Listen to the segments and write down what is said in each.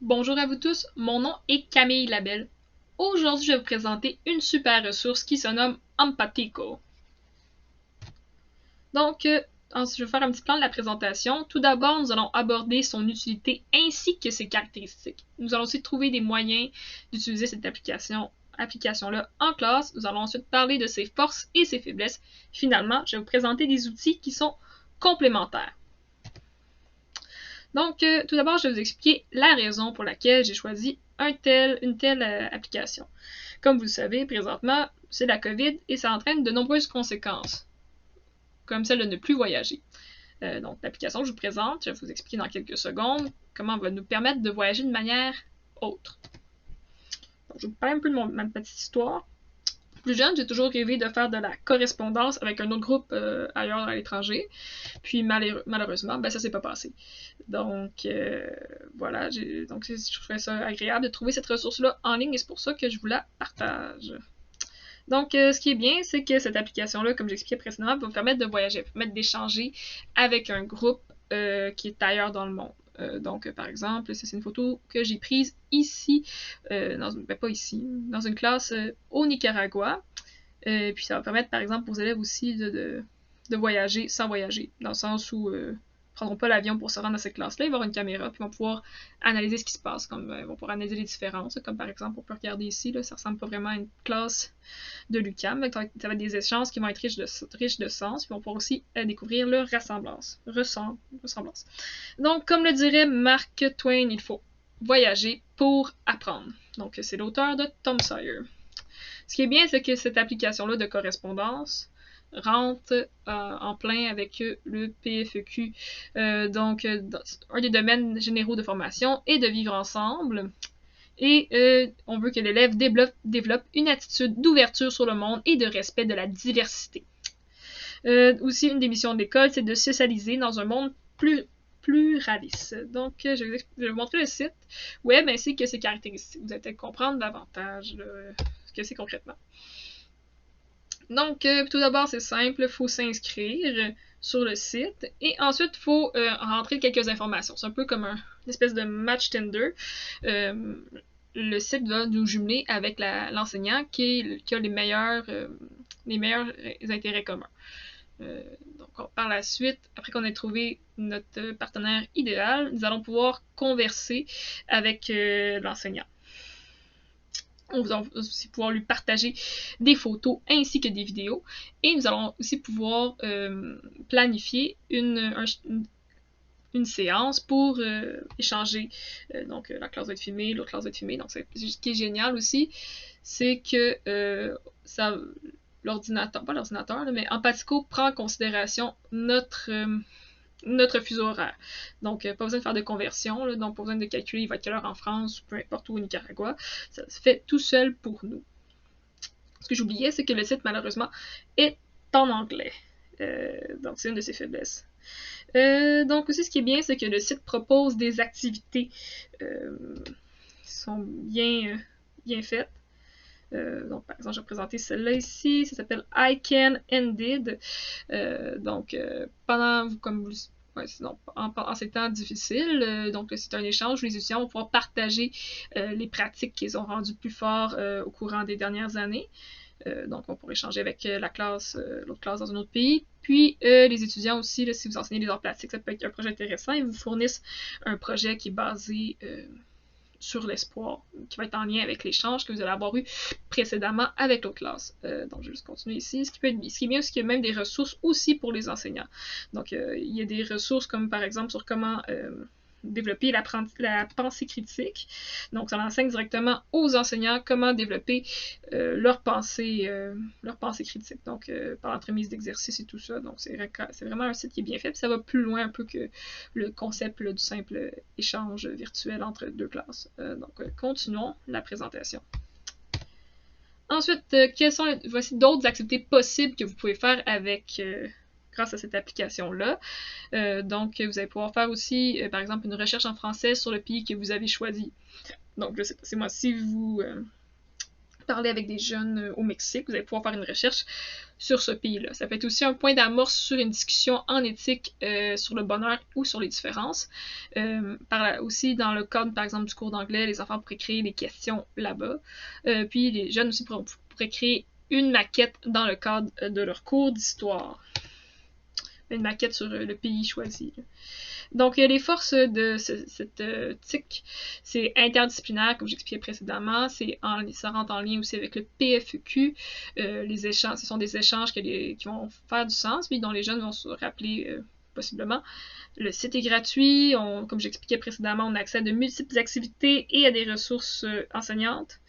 Bonjour à vous tous, mon nom est Camille Labelle. Aujourd'hui, je vais vous présenter une super ressource qui se nomme Empatico. Donc, je vais faire un petit plan de la présentation. Tout d'abord, nous allons aborder son utilité ainsi que ses caractéristiques. Nous allons aussi trouver des moyens d'utiliser cette application-là en classe. Nous allons ensuite parler de ses forces et ses faiblesses. Finalement, je vais vous présenter des outils qui sont complémentaires. Donc, tout d'abord, je vais vous expliquer la raison pour laquelle j'ai choisi une telle application. Comme vous le savez, présentement, c'est la COVID et ça entraîne de nombreuses conséquences, comme celle de ne plus voyager. Donc, l'application que je vous présente, je vais vous expliquer dans quelques secondes comment elle va nous permettre de voyager de manière autre. Donc, je vais vous parler un peu de ma petite histoire. Plus jeune, j'ai toujours rêvé de faire de la correspondance avec un autre groupe ailleurs à l'étranger. Puis malheureusement, ça s'est pas passé. Donc voilà, donc je trouvais ça agréable de trouver cette ressource-là en ligne et c'est pour ça que je vous la partage. Donc, ce qui est bien, c'est que cette application-là, comme j'expliquais précédemment, va vous permettre de voyager, va vous permettre d'échanger avec un groupe qui est ailleurs dans le monde. Donc, par exemple, c'est une photo que j'ai prise ici, pas ici, dans une classe au Nicaragua. Puis ça va permettre, par exemple, aux élèves aussi de voyager sans voyager, dans le sens où ils ne prendront pas l'avion pour se rendre à cette classe-là, ils vont avoir une caméra, puis ils vont pouvoir analyser ce qui se passe, comme ils vont pouvoir analyser les différences, comme par exemple, on peut regarder ici, là, ça ressemble pas vraiment à une classe de l'UQAM, ça va être des échanges qui vont être riches de sens, puis on pourra aussi découvrir leur ressemblance. Donc, comme le dirait Mark Twain, il faut voyager pour apprendre. Donc, c'est l'auteur de Tom Sawyer. Ce qui est bien, c'est que cette application-là de correspondance rentre en plein avec le PFEQ. Donc, un des domaines généraux de formation est de vivre ensemble. Et on veut que l'élève développe une attitude d'ouverture sur le monde et de respect de la diversité. Aussi, une des missions de l'école, c'est de socialiser dans un monde pluraliste. Donc, je vais vous montrer le site web ainsi que ses caractéristiques. Vous allez peut-être comprendre davantage ce que c'est concrètement. Donc, tout d'abord, c'est simple, il faut s'inscrire sur le site et ensuite, il faut rentrer quelques informations. C'est un peu comme une espèce de match Tinder. Le site va nous jumeler avec l'enseignant qui a les meilleurs intérêts communs. Donc, par la suite, après qu'on ait trouvé notre partenaire idéal, nous allons pouvoir converser avec l'enseignant. On va aussi pouvoir lui partager des photos ainsi que des vidéos. Et nous allons aussi pouvoir planifier une séance pour échanger. Donc, la classe va être filmée, l'autre classe va être filmée. Donc, ce qui est génial aussi, c'est que mais Empatico prend en considération notre fuseau horaire. Donc, pas besoin de faire de conversion, là, donc pas besoin de calculer il va être quelle heure en France ou peu importe où au Nicaragua. Ça se fait tout seul pour nous. Ce que j'oubliais, c'est que le site, malheureusement, est en anglais. Donc, c'est une de ses faiblesses. Donc, aussi, ce qui est bien, c'est que le site propose des activités qui sont bien faites. Donc, par exemple, je vais présenter celle-là ici. Ça s'appelle I Can Ended. Donc, en ces temps difficiles, donc c'est un échange où les étudiants vont pouvoir partager les pratiques qu'ils ont rendues plus forts au courant des dernières années. Donc, on pourrait échanger avec l'autre classe dans un autre pays. Puis, les étudiants aussi, là, si vous enseignez les arts plastiques, ça peut être un projet intéressant. Ils vous fournissent un projet qui est basé sur l'espoir, qui va être en lien avec l'échange que vous allez avoir eu précédemment avec l'autre classe. Donc, je vais juste continuer ici. Ce qui est bien, c'est qu'il y a même des ressources aussi pour les enseignants. Donc, il y a des ressources comme par exemple sur comment développer la pensée critique. Donc, ça enseigne directement aux enseignants comment développer leur pensée critique. Donc, par l'entremise d'exercices et tout ça. Donc, c'est vraiment un site qui est bien fait. Puis ça va plus loin un peu que le concept du simple échange virtuel entre deux classes. Donc, continuons la présentation. Ensuite, voici d'autres activités possibles que vous pouvez faire grâce à cette application-là. Donc, vous allez pouvoir faire aussi, par exemple, une recherche en français sur le pays que vous avez choisi. Donc, je sais pas, c'est moi, si vous parler avec des jeunes au Mexique, vous allez pouvoir faire une recherche sur ce pays-là. Ça peut être aussi un point d'amorce sur une discussion en éthique sur le bonheur ou sur les différences. Aussi, dans le cadre, par exemple, du cours d'anglais, les enfants pourraient créer des questions là-bas. Puis les jeunes aussi pourraient créer une maquette dans le cadre de leur cours d'histoire. Une maquette sur le pays choisi. Donc, les forces de cette TIC, c'est interdisciplinaire, comme j'expliquais précédemment, ça rentre en lien aussi avec le PFEQ. Les échanges, ce sont des échanges qui vont faire du sens, puis dont les jeunes vont se rappeler possiblement. Le site est gratuit, comme j'expliquais précédemment, on a accès à de multiples activités et à des ressources enseignantes.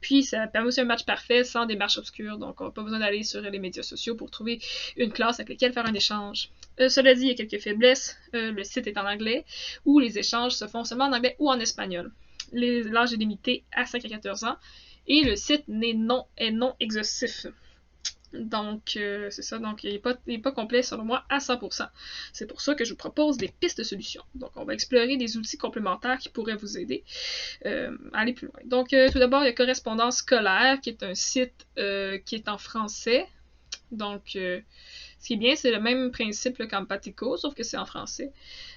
Puis ça permet aussi un match parfait sans démarche obscure, donc on n'a pas besoin d'aller sur les médias sociaux pour trouver une classe avec laquelle faire un échange. Cela dit, il y a quelques faiblesses. Le site est en anglais, ou les échanges se font seulement en anglais ou en espagnol. L'âge est limité à 5 à 14 ans, et le site est non exhaustif. Donc, c'est ça. Donc, il n'est pas complet, selon moi, à 100%. C'est pour ça que je vous propose des pistes de solutions. Donc, on va explorer des outils complémentaires qui pourraient vous aider à aller plus loin. Donc, tout d'abord, il y a Correspondance scolaire, qui est un site qui est en français. Donc, ce qui est bien, c'est le même principe qu'Empatico, sauf que c'est en français.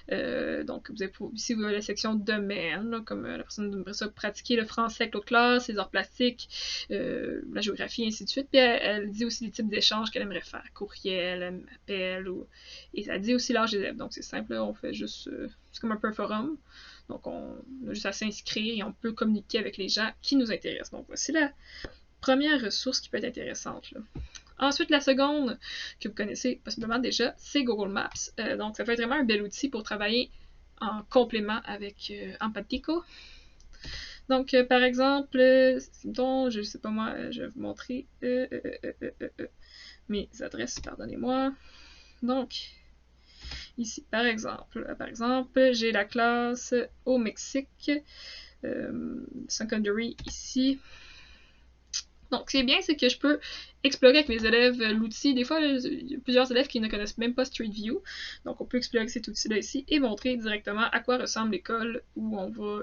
Donc, vous avez ici vous avez la section domaine, là, comme la personne aimerait ça pratiquer le français avec l'autre classe, les arts plastiques, la géographie, et ainsi de suite. Puis elle dit aussi les types d'échanges qu'elle aimerait faire, courriel, appel, et ça dit aussi l'âge des élèves. Donc, c'est simple, là, on fait juste, c'est comme un peu un forum. Donc, on a juste à s'inscrire et on peut communiquer avec les gens qui nous intéressent. Donc, voici la première ressource qui peut être intéressante, là. Ensuite, la seconde, que vous connaissez possiblement déjà, c'est Google Maps. Donc, ça peut être vraiment un bel outil pour travailler en complément avec Empatico. Donc, par exemple, je sais pas moi, je vais vous montrer mes adresses, pardonnez-moi. Donc, ici, par exemple, j'ai la classe au Mexique, secondary ici. Donc, ce qui est bien, c'est que je peux explorer avec mes élèves l'outil. Des fois, il y a plusieurs élèves qui ne connaissent même pas Street View. Donc, on peut explorer cet outil-là ici et montrer directement à quoi ressemble l'école où on va,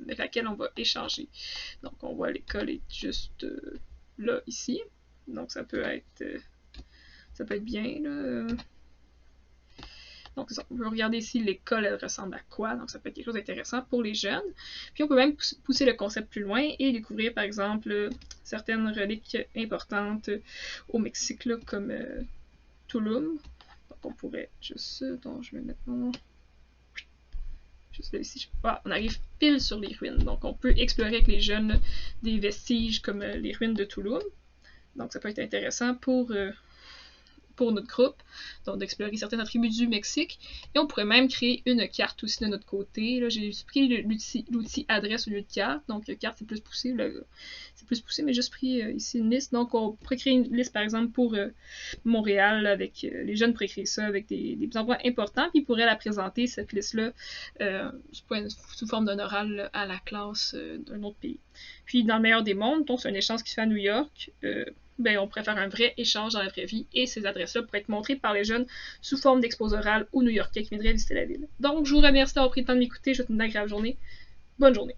avec laquelle on va échanger. Donc, on voit l'école est juste là, ici. Donc, ça peut être bien, là. Donc, on peut regarder ici l'école, elle ressemble à quoi. Donc, ça peut être quelque chose d'intéressant pour les jeunes. Puis, on peut même pousser le concept plus loin et découvrir, par exemple, certaines reliques importantes au Mexique, là, comme Tulum. Donc, on pourrait juste... Donc, je vais mettre mon... Juste là, ici. On arrive pile sur les ruines. Donc, on peut explorer avec les jeunes des vestiges comme les ruines de Tulum. Donc, ça peut être intéressant pour notre groupe, donc d'explorer certains attributs du Mexique. Et on pourrait même créer une carte aussi de notre côté. Là, j'ai pris l'outil adresse au lieu de carte, donc carte c'est plus poussé, mais j'ai juste pris ici une liste. Donc on pourrait créer une liste par exemple pour Montréal, avec les jeunes pourraient créer ça avec des endroits importants, puis ils pourraient la présenter, cette liste-là, sous forme d'un oral à la classe d'un autre pays. Puis dans le meilleur des mondes, donc c'est un échange qui se fait à New York, on pourrait faire un vrai échange dans la vraie vie et ces adresses-là pourraient être montrées par les jeunes sous forme d'exposé oral aux New-Yorkais qui viendraient visiter la ville. Donc, je vous remercie d'avoir pris le temps de m'écouter. Je vous souhaite une agréable journée. Bonne journée.